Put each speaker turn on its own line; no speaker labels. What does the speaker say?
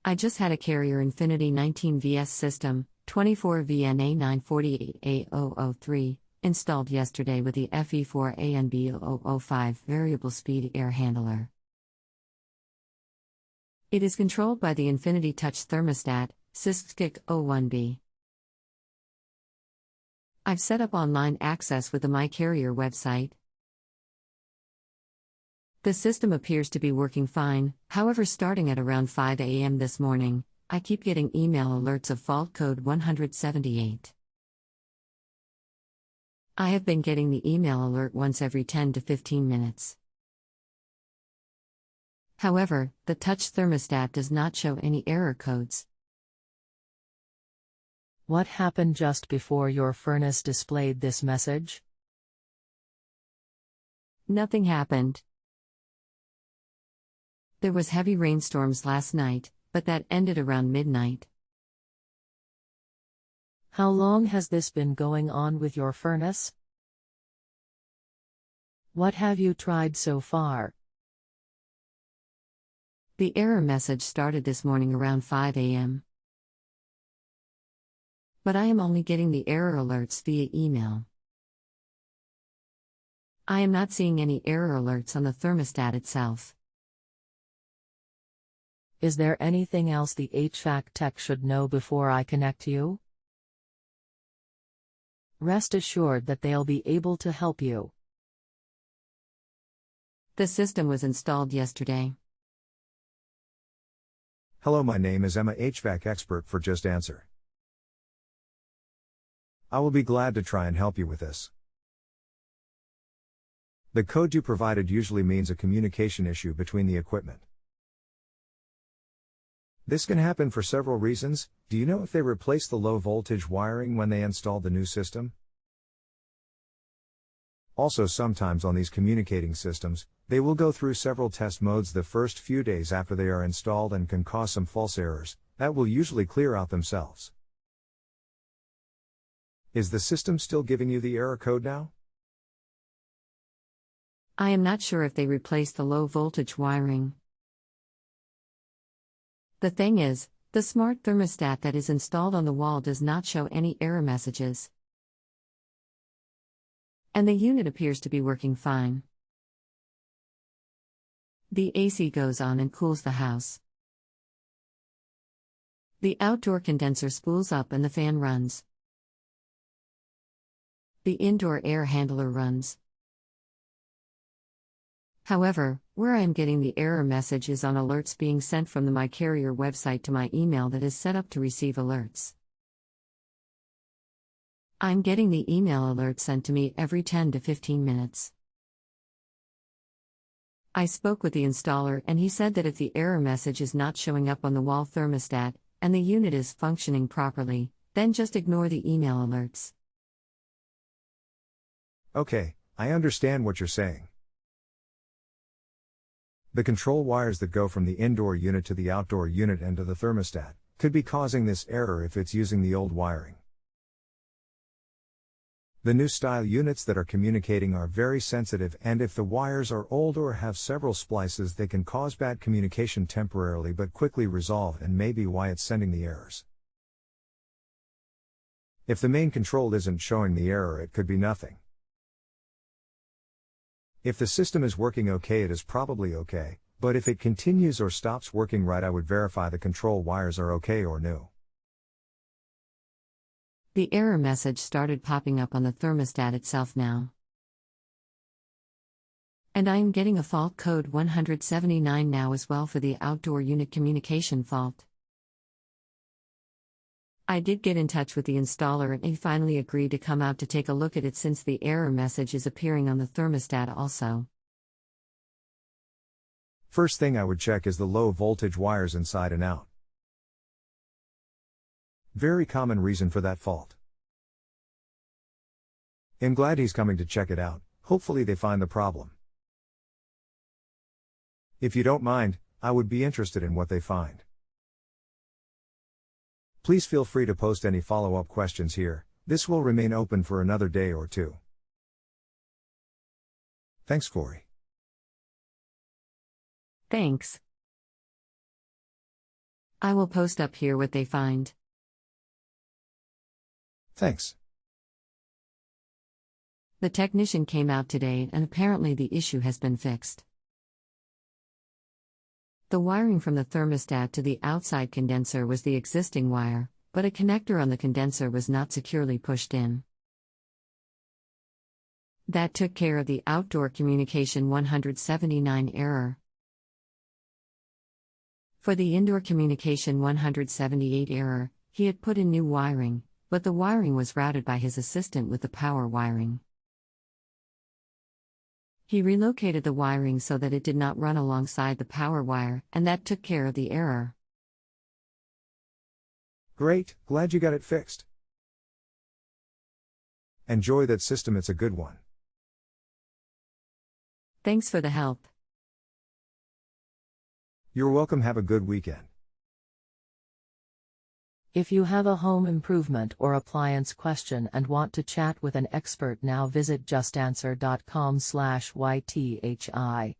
I just had a Carrier Infinity 19VS system, 24VNA948A003, installed yesterday with the FE4A and B005 variable speed air handler. It is controlled by the Infinity Touch thermostat, SysKick01B. I've set up online access with the My Carrier website. The system appears to be working fine, however starting at around 5 a.m. this morning, I keep getting email alerts of fault code 178. I have been getting the email alert once every 10 to 15 minutes. However, the touch thermostat does not show any error codes.
What happened just before your furnace displayed this message?
Nothing happened. There was heavy rainstorms last night, but that ended around midnight.
How long has this been going on with your furnace? What have you tried so far?
The error message started this morning around 5 a.m. But I am only getting the error alerts via email. I am not seeing any error alerts on the thermostat itself.
Is there anything else the HVAC tech should know before I connect you? Rest assured that they'll be able to help you.
The system was installed yesterday.
Hello, my name is Emma, HVAC expert for JustAnswer. I will be glad to try and help you with this. The code you provided usually means a communication issue between the equipment. This can happen for several reasons. Do you know if they replaced the low voltage wiring when they installed the new system? Also, sometimes on these communicating systems, they will go through several test modes the first few days after they are installed and can cause some false errors that will usually clear out themselves. Is the system still giving you the error code now?
I am not sure if they replaced the low voltage wiring. The thing is, the smart thermostat that is installed on the wall does not show any error messages. And the unit appears to be working fine. The AC goes on and cools the house. The outdoor condenser spools up and the fan runs. The indoor air handler runs. However, where I am getting the error message is on alerts being sent from the My Carrier website to my email that is set up to receive alerts. I'm getting the email alert sent to me every 10 to 15 minutes. I spoke with the installer and he said that if the error message is not showing up on the wall thermostat, and the unit is functioning properly, then just ignore the email alerts.
Okay, I understand what you're saying. The control wires that go from the indoor unit to the outdoor unit and to the thermostat could be causing this error if it's using the old wiring. The new style units that are communicating are very sensitive, and if the wires are old or have several splices, they can cause bad communication temporarily but quickly resolve, and may be why it's sending the errors. If the main control isn't showing the error, it could be nothing. If the system is working okay, it is probably okay, but if it continues or stops working right, I would verify the control wires are okay or new.
The error message started popping up on the thermostat itself now. And I am getting a fault code 179 now as well for the outdoor unit communication fault. I did get in touch with the installer and he finally agreed to come out to take a look at it since the error message is appearing on the thermostat also.
First thing I would check is the low voltage wires inside and out. Very common reason for that fault. I'm glad he's coming to check it out. Hopefully they find the problem. If you don't mind, I would be interested in what they find. Please feel free to post any follow-up questions here. This will remain open for another day or two. Thanks, Corey.
Thanks. I will post up here what they find.
Thanks.
The technician came out today and apparently the issue has been fixed. The wiring from the thermostat to the outside condenser was the existing wire, but a connector on the condenser was not securely pushed in. That took care of the outdoor communication 179 error. For the indoor communication 178 error, he had put in new wiring, but the wiring was routed by his assistant with the power wiring. He relocated the wiring so that it did not run alongside the power wire, and that took care of the error.
Great, glad you got it fixed. Enjoy that system, it's a good one.
Thanks for the help.
You're welcome, have a good weekend.
If you have a home improvement or appliance question and want to chat with an expert now, visit justanswer.com/ythi.